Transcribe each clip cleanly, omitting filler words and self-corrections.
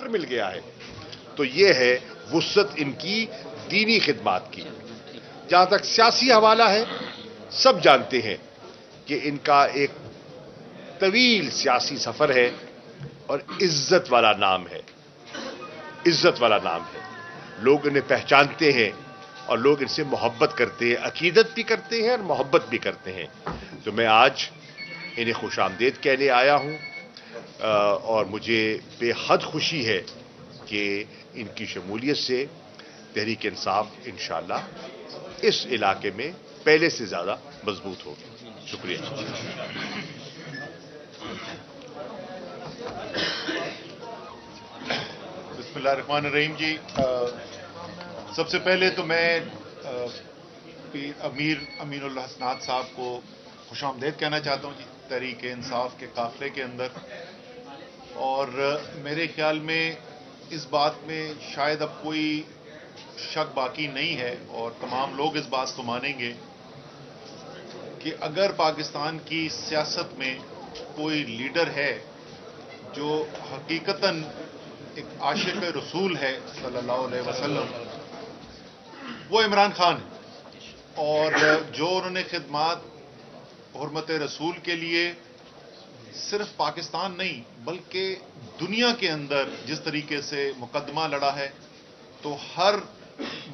Chapter مل گیا ہے، تو یہ ہے وسعت ان کی دینی خدمات کی۔ جہاں تک سیاسی حوالہ ہے، سب جانتے ہیں کہ ان کا ایک طویل سیاسی سفر ہے اور عزت والا نام ہے، عزت والا نام ہے۔ لوگ انہیں پہچانتے ہیں اور لوگ ان سے محبت کرتے ہیں، عقیدت بھی کرتے ہیں اور محبت بھی کرتے ہیں۔ تو میں آج انہیں خوش آمدید کہنے آیا ہوں، اور مجھے بے حد خوشی ہے کہ ان کی شمولیت سے تحریک انصاف انشاءاللہ اس علاقے میں پہلے سے زیادہ مضبوط ہوگی۔ شکریہ۔ بسم اللہ الرحمن الرحیم جی، سب سے پہلے تو میں امیر امین اللہ حسنات صاحب کو خوش آمدید کہنا چاہتا ہوں جی تحریک انصاف کے قافلے کے اندر، اور میرے خیال میں اس بات میں شاید اب کوئی شک باقی نہیں ہے اور تمام لوگ اس بات کو مانیں گے کہ اگر پاکستان کی سیاست میں کوئی لیڈر ہے جو حقیقتاً ایک عاشق رسول ہے صلی اللہ علیہ وسلم، وہ عمران خان ہے۔ اور جو انہوں نے خدمات حرمت رسول کے لیے صرف پاکستان نہیں بلکہ دنیا کے اندر جس طریقے سے مقدمہ لڑا ہے، تو ہر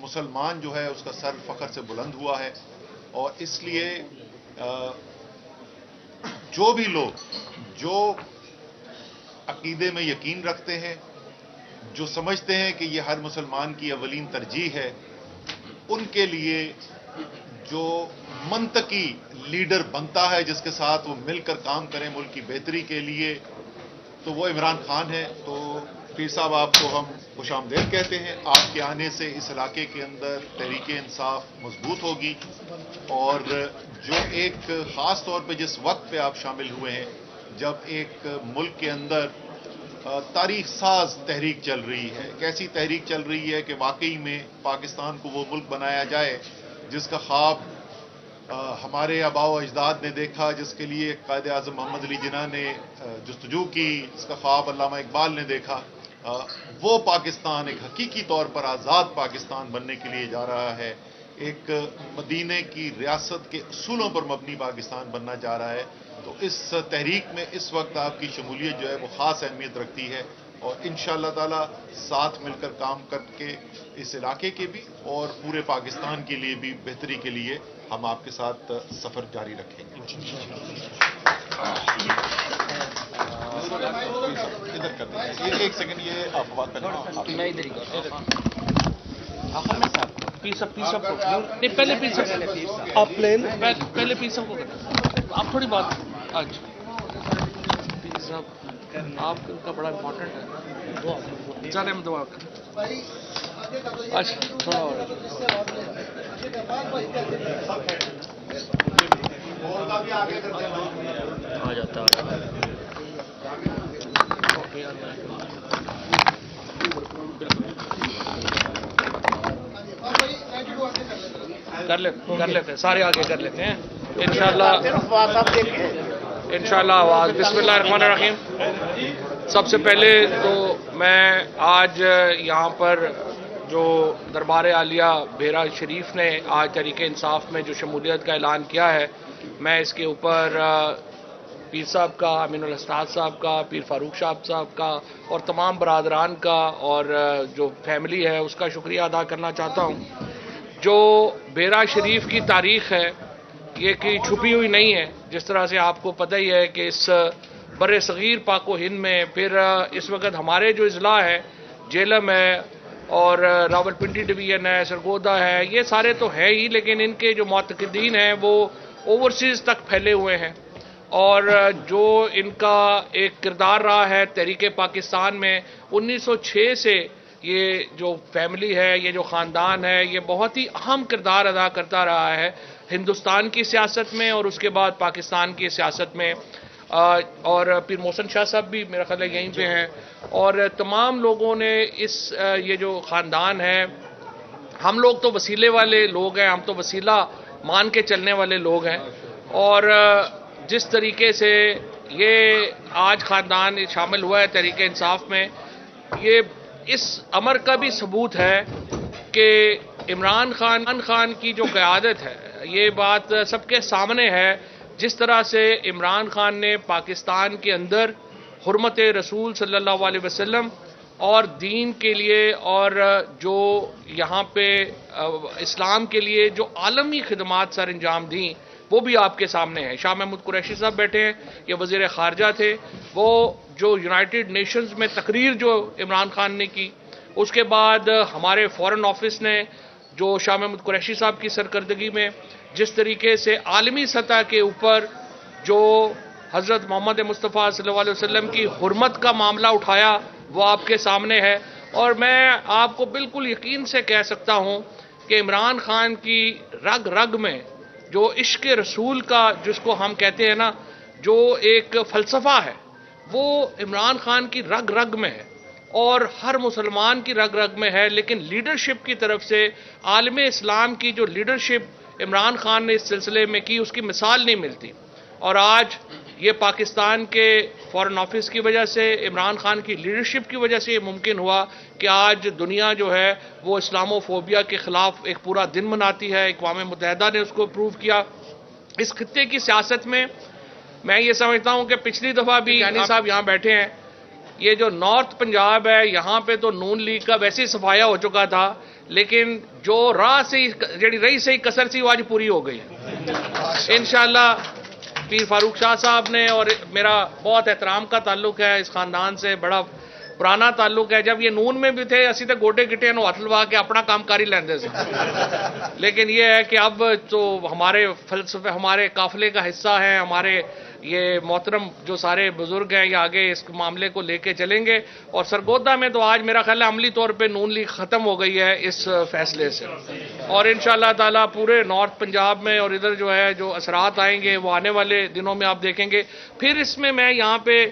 مسلمان جو ہے اس کا سر فخر سے بلند ہوا ہے۔ اور اس لیے جو بھی لوگ جو عقیدے میں یقین رکھتے ہیں، جو سمجھتے ہیں کہ یہ ہر مسلمان کی اولین ترجیح ہے، ان کے لیے جو منطقی لیڈر بنتا ہے جس کے ساتھ وہ مل کر کام کریں ملک کی بہتری کے لیے، تو وہ عمران خان ہے۔ تو پیر صاحب آپ کو ہم خوش آمدید کہتے ہیں، آپ کے آنے سے اس علاقے کے اندر تحریک انصاف مضبوط ہوگی، اور جو ایک خاص طور پہ جس وقت پہ آپ شامل ہوئے ہیں جب ایک ملک کے اندر تاریخ ساز تحریک چل رہی ہے، ایک ایسی تحریک چل رہی ہے کہ واقعی میں پاکستان کو وہ ملک بنایا جائے جس کا خواب ہمارے آباء و اجداد نے دیکھا، جس کے لیے قائد اعظم محمد علی جناح نے جستجو کی، جس کا خواب علامہ اقبال نے دیکھا، وہ پاکستان ایک حقیقی طور پر آزاد پاکستان بننے کے لیے جا رہا ہے، ایک مدینے کی ریاست کے اصولوں پر مبنی پاکستان بننا جا رہا ہے۔ تو اس تحریک میں اس وقت آپ کی شمولیت جو ہے وہ خاص اہمیت رکھتی ہے، اور انشاءاللہ تعالی ساتھ مل کر کام کر کے اس علاقے کے بھی اور پورے پاکستان کے لیے بھی بہتری کے لیے ہم آپ کے ساتھ سفر جاری رکھیں گے۔ ادھر کر دیں، ایک سیکنڈ، یہ آپ بات کریں، پہلے آپ پہلے پیر صاحب کو کریں، آپ تھوڑی بات آج پیر صاحب آپ کا بڑا امپورٹنٹ ہے، زیادہ ہم دعا کریں۔ اچھا تھوڑا اور آ جاتا کر لیتے ہیں، سارے آگے کر لیتے ہیں انشاءاللہ آواز۔ بسم اللہ الرحمن الرحیم۔ سب سے پہلے تو میں آج یہاں پر جو دربار عالیہ بھیرا شریف نے آج تحریک انصاف میں جو شمولیت کا اعلان کیا ہے، میں اس کے اوپر پیر صاحب کا، امین الحسنات صاحب کا، پیر فاروق صاحب کا اور تمام برادران کا اور جو فیملی ہے اس کا شکریہ ادا کرنا چاہتا ہوں۔ جو بھیرا شریف کی تاریخ ہے یہ کہ چھپی ہوئی نہیں ہے، جس طرح سے آپ کو پتہ ہی ہے کہ اس بر صغیر پاک و ہند میں پھر اس وقت ہمارے جو اضلاع ہے، جیلم ہے اور راول پنڈی ڈویژن ہے، سرگودا ہے، یہ سارے تو ہیں ہی، لیکن ان کے جو معتقدین ہیں وہ اوورسیز تک پھیلے ہوئے ہیں، اور جو ان کا ایک کردار رہا ہے تحریک پاکستان میں 1906 سے، یہ جو فیملی ہے، یہ جو خاندان ہے، یہ بہت ہی اہم کردار ادا کرتا رہا ہے ہندوستان کی سیاست میں اور اس کے بعد پاکستان کی سیاست میں، اور پیر محسن شاہ صاحب بھی میرا خیال ہے یہیں پہ ہیں، اور تمام لوگوں نے اس یہ جو خاندان ہے، ہم لوگ تو وسیلے والے لوگ ہیں، ہم تو وسیلہ مان کے چلنے والے لوگ ہیں، اور جس طریقے سے یہ آج خاندان شامل ہوا ہے تحریک انصاف میں، یہ اس امر کا بھی ثبوت ہے کہ عمران خان کی جو قیادت ہے، یہ بات سب کے سامنے ہے، جس طرح سے عمران خان نے پاکستان کے اندر حرمت رسول صلی اللہ علیہ وسلم اور دین کے لیے اور جو یہاں پہ اسلام کے لیے جو عالمی خدمات سر انجام دیں، وہ بھی آپ کے سامنے ہیں۔ شاہ محمود قریشی صاحب بیٹھے ہیں، یہ وزیر خارجہ تھے، وہ جو یونائٹڈ نیشنز میں تقریر جو عمران خان نے کی، اس کے بعد ہمارے فارن آفس نے جو شاہ محمود قریشی صاحب کی سرکردگی میں جس طریقے سے عالمی سطح کے اوپر جو حضرت محمد مصطفیٰ صلی اللہ علیہ وسلم کی حرمت کا معاملہ اٹھایا، وہ آپ کے سامنے ہے۔ اور میں آپ کو بالکل یقین سے کہہ سکتا ہوں کہ عمران خان کی رگ رگ میں جو عشق رسول کا، جس کو ہم کہتے ہیں نا، جو ایک فلسفہ ہے، وہ عمران خان کی رگ رگ میں ہے اور ہر مسلمان کی رگ رگ میں ہے۔ لیکن لیڈرشپ کی طرف سے عالم اسلام کی جو لیڈرشپ عمران خان نے اس سلسلے میں کی، اس کی مثال نہیں ملتی۔ اور آج یہ پاکستان کے فارن آفس کی وجہ سے، عمران خان کی لیڈرشپ کی وجہ سے یہ ممکن ہوا کہ آج دنیا جو ہے وہ اسلامو فوبیا کے خلاف ایک پورا دن مناتی ہے۔ اقوام متحدہ نے اس کو اپروو کیا۔ اس خطے کی سیاست میں میں یہ سمجھتا ہوں کہ پچھلی دفعہ بھی یعنی صاحب یہاں بیٹھے ہیں، یہ جو نارتھ پنجاب ہے، یہاں پہ تو نون لیگ کا ویسے ہی صفایا ہو چکا تھا، لیکن جو راہ سے جڑی رہی سے کسر سی وہ آج پوری ہو گئی ہے انشاءاللہ۔ پیر فاروق شاہ صاحب نے، اور میرا بہت احترام کا تعلق ہے اس خاندان سے، بڑا پرانا تعلق ہے۔ جب یہ نون میں بھی تھے، اسی تے گوڈے گٹے نو ہاتھ لوا کے اپنا کام کاری لیندے سے، لیکن یہ ہے کہ اب تو ہمارے فلسفے، ہمارے قافلے کا حصہ ہیں، ہمارے یہ محترم جو سارے بزرگ ہیں، یہ آگے اس معاملے کو لے کے چلیں گے۔ اور سرگودا میں تو آج میرا خیال ہے عملی طور پہ نون لیگ ختم ہو گئی ہے اس فیصلے سے، اور انشاءاللہ تعالیٰ پورے نارتھ پنجاب میں اور ادھر جو ہے جو اثرات آئیں گے وہ آنے والے دنوں میں آپ دیکھیں گے۔ پھر اس میں یہاں پہ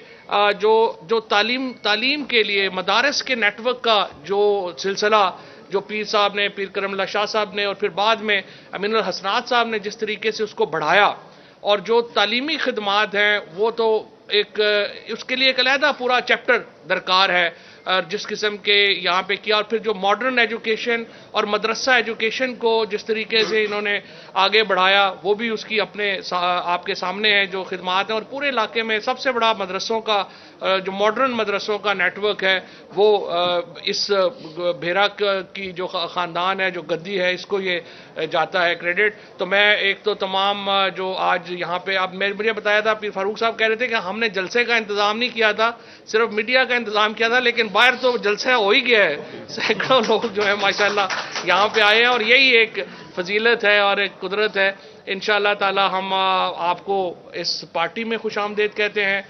جو تعلیم کے لیے مدارس کے نیٹ ورک کا جو سلسلہ جو پیر صاحب نے، پیر کرم اللہ شاہ صاحب نے، اور پھر بعد میں امین الحسنات صاحب نے جس طریقے سے اس کو بڑھایا، اور جو تعلیمی خدمات ہیں وہ تو ایک اس کے لیے ایک علیحدہ پورا چیپٹر درکار ہے، جس قسم کے یہاں پہ کیا، اور پھر جو ماڈرن ایجوکیشن اور مدرسہ ایجوکیشن کو جس طریقے سے انہوں نے آگے بڑھایا، وہ بھی اس کی اپنے آپ کے سامنے ہے جو خدمات ہیں۔ اور پورے علاقے میں سب سے بڑا مدرسوں کا جو ماڈرن مدرسوں کا نیٹ ورک ہے، وہ اس بھیرا کی جو خاندان ہے، جو گدی ہے، اس کو یہ جاتا ہے کریڈٹ۔ تو میں ایک تو تمام جو آج یہاں پہ اب مجھے بتایا تھا، پیر فاروق صاحب کہہ رہے تھے کہ ہم نے جلسے کا انتظام نہیں کیا تھا، صرف میڈیا کا انتظام کیا تھا، لیکن باہر تو جلسہ ہو ہی گیا ہے، سینکڑوں لوگ جو ہیں ماشاءاللہ یہاں پہ آئے ہیں، اور یہی ایک فضیلت ہے اور ایک قدرت ہے۔ انشاءاللہ تعالی ہم آپ کو اس پارٹی میں خوش آمدید کہتے ہیں۔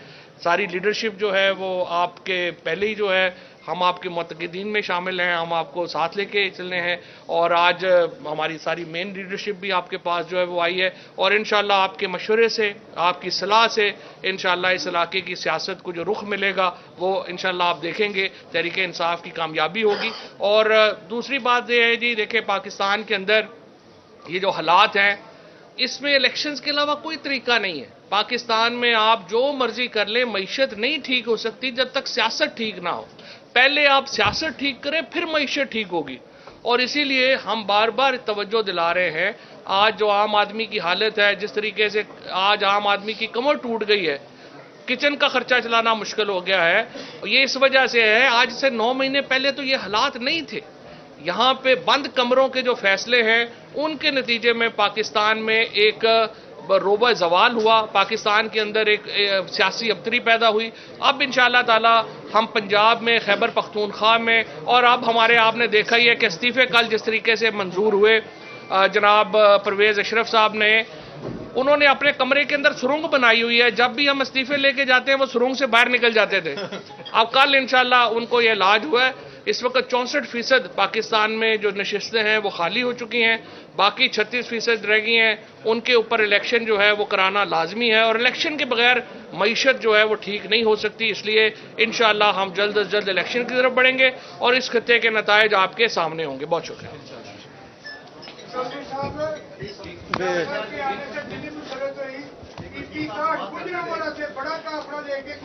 ساری لیڈرشپ جو ہے وہ آپ کے پہلے ہی جو ہے ہم آپ کے معتقدین میں شامل ہیں، ہم آپ کو ساتھ لے کے چلنے ہیں، اور آج ہماری ساری مین لیڈرشپ بھی آپ کے پاس جو ہے وہ آئی ہے، اور انشاءاللہ آپ کے مشورے سے، آپ کی صلاح سے انشاءاللہ اس علاقے کی سیاست کو جو رخ ملے گا وہ انشاءاللہ آپ دیکھیں گے تحریک انصاف کی کامیابی ہوگی۔ اور دوسری بات یہ ہے جی، دیکھیں پاکستان کے اندر یہ جو حالات ہیں، اس میں الیکشنز کے علاوہ کوئی طریقہ نہیں ہے۔ پاکستان میں آپ جو مرضی کر لیں، معیشت نہیں ٹھیک ہو سکتی جب تک سیاست ٹھیک نہ ہو۔ پہلے آپ سیاست ٹھیک کریں، پھر معیشت ٹھیک ہوگی، اور اسی لیے ہم بار بار توجہ دلا رہے ہیں۔ آج جو عام آدمی کی حالت ہے، جس طریقے سے آج عام آدمی کی کمر ٹوٹ گئی ہے، کچن کا خرچہ چلانا مشکل ہو گیا ہے، یہ اس وجہ سے ہے، آج سے 9 مہینے پہلے تو یہ حالات نہیں تھے۔ یہاں پہ بند کمروں کے جو فیصلے ہیں، ان کے نتیجے میں پاکستان میں ایک روبہ زوال ہوا، پاکستان کے اندر ایک سیاسی ابتری پیدا ہوئی۔ اب انشاءاللہ تعالی ہم پنجاب میں، خیبر پختونخوا میں، اور اب ہمارے آپ نے دیکھا ہی ہے کہ استعفے کل جس طریقے سے منظور ہوئے، جناب پرویز اشرف صاحب نے، انہوں نے اپنے کمرے کے اندر سرنگ بنائی ہوئی ہے، جب بھی ہم استعفے لے کے جاتے ہیں وہ سرنگ سے باہر نکل جاتے تھے۔ اب کل انشاءاللہ ان کو یہ علاج ہوا ہے۔ اس وقت 64% پاکستان میں جو نشستیں ہیں وہ خالی ہو چکی ہیں، باقی 36% رہ گئی ہیں، ان کے اوپر الیکشن جو ہے وہ کرانا لازمی ہے، اور الیکشن کے بغیر معیشت جو ہے وہ ٹھیک نہیں ہو سکتی۔ اس لیے انشاءاللہ ہم جلد از جلد الیکشن کی طرف بڑھیں گے، اور اس خطے کے نتائج آپ کے سامنے ہوں گے۔ بہت شکریہ۔